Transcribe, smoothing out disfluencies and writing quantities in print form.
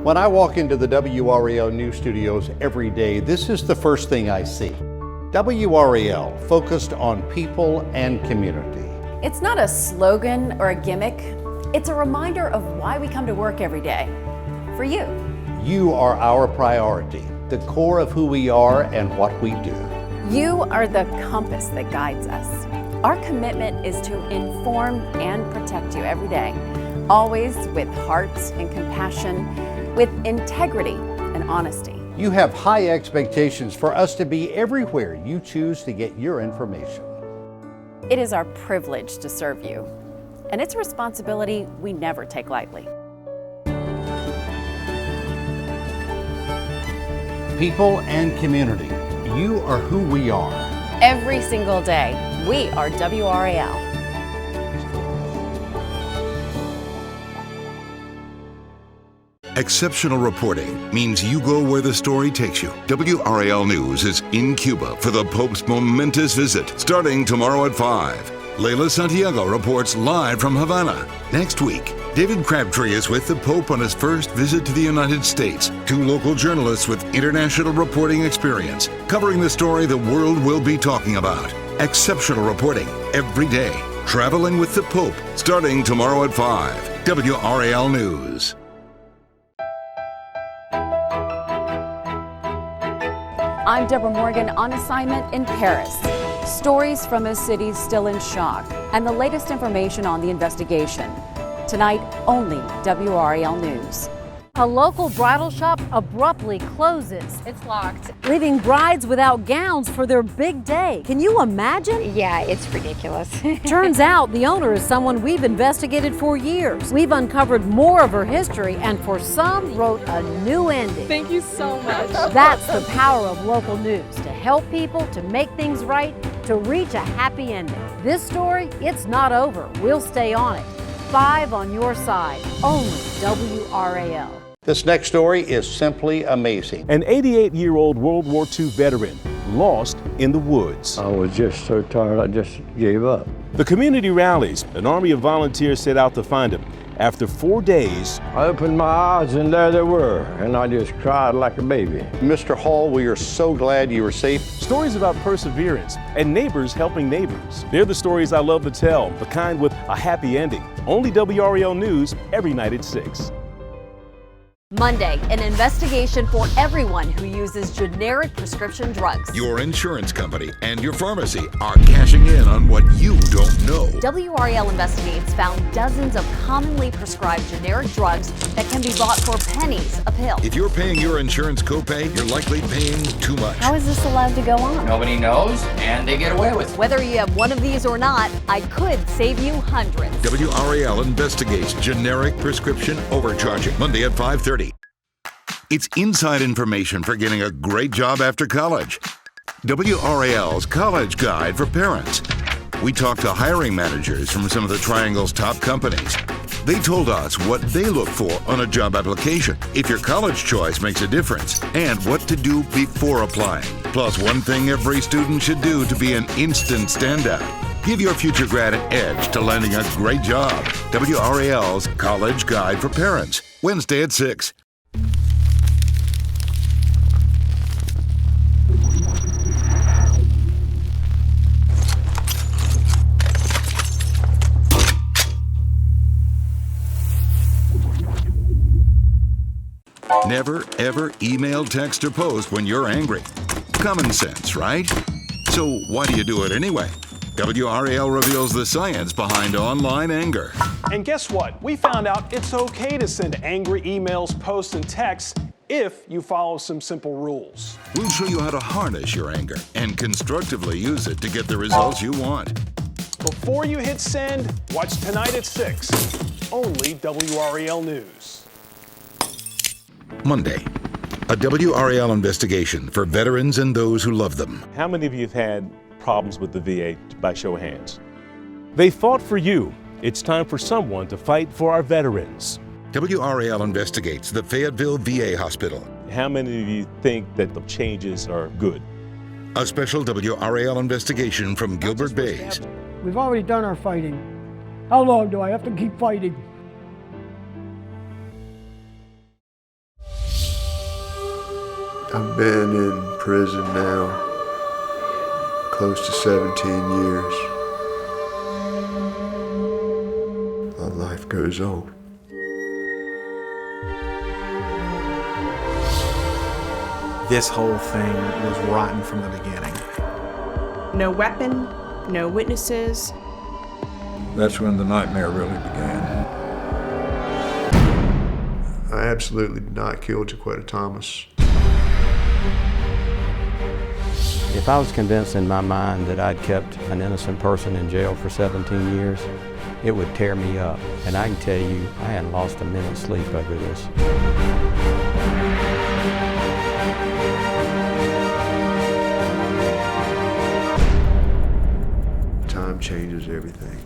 When I walk into the WRAL News Studios every day, this is the first thing I see. WRAL, focused on people and community. It's not a slogan or a gimmick. It's a reminder of why we come to work every day. For you. You are our priority, the core of who we are and what we do. You are the compass that guides us. Our commitment is to inform and protect you every day, always with heart and compassion, with integrity and honesty. You have high expectations for us to be everywhere you choose to get your information. It is our privilege to serve you, and it's a responsibility we never take lightly. People and community, you are who we are. Every single day, we are WRAL. Exceptional reporting means you go where the story takes you. WRAL News is in Cuba for the Pope's momentous visit, starting tomorrow at 5. Leila Santiago reports live from Havana. Next week, David Crabtree is with the Pope on his first visit to the United States. 2 local journalists with international reporting experience, covering the story the world will be talking about. Exceptional reporting every day. Traveling with the Pope, starting tomorrow at 5. WRAL News. I'm Deborah Morgan on assignment in Paris. Stories from a city still in shock and the latest information on the investigation. Tonight, only WRAL News. A local bridal shop abruptly closes. It's locked. Leaving brides without gowns for their big day. Can you imagine? Yeah, it's ridiculous. Turns out the owner is someone we've investigated for years. We've uncovered more of her history and for some wrote a new ending. Thank you so much. That's the power of local news, to help people, to make things right, to reach a happy ending. This story, it's not over. We'll stay on it. 5 on your side, only WRAL. This next story is simply amazing. An 88-year-old World War II veteran lost in the woods. I was just so tired, I just gave up. The community rallies. An army of volunteers set out to find him. After 4 days, I opened my eyes and there they were, and I just cried like a baby. Mr. Hall, we are so glad you were safe. stories about perseverance and neighbors helping neighbors. They're the stories I love to tell, the kind with a happy ending. Only WRAL News every night at 6. Monday, an investigation for everyone who uses generic prescription drugs. Your insurance company and your pharmacy are cashing in on what you don't know. WRAL Investigates found dozens of commonly prescribed generic drugs that can be bought for pennies a pill. If you're paying your insurance copay, you're likely paying too much. How is this allowed to go on? Nobody knows, and they get away with it. Whether you have one of these or not, I could save you hundreds. WRAL investigates generic prescription overcharging. Monday at 5:30. It's inside information for getting a great job after college. WRAL's College Guide for Parents. We talked to hiring managers from some of the Triangle's top companies. They told us what they look for on a job application, if your college choice makes a difference, and what to do before applying. Plus, one thing every student should do to be an instant standout. Give your future grad an edge to landing a great job. WRAL's College Guide for Parents. Wednesday at 6. Never, ever email, text, or post when you're angry. Common sense, right? So why do you do it anyway? WRAL reveals the science behind online anger. And guess what? We found out it's okay to send angry emails, posts, and texts if you follow some simple rules. We'll show you how to harness your anger and constructively use it to get the results you want. Before you hit send, watch tonight at 6. Only WRAL News. Monday, a WRAL investigation for veterans and those who love them. How many of you have had problems with the VA by show of hands? They fought for you. It's time for someone to fight for our veterans. WRAL investigates the Fayetteville VA Hospital. How many of you think that the changes are good? A special WRAL investigation from Gilbert Bays. We've already done our fighting. How long do I have to keep fighting? I've been in prison now close to 17 years. My life goes on. This whole thing was rotten from the beginning. No weapon, no witnesses. That's when the nightmare really began. I absolutely did not kill Jaquetta Thomas. If I was convinced in my mind that I'd kept an innocent person in jail for 17 years, it would tear me up. And I can tell you, I hadn't lost a minute's sleep over this. Time changes everything.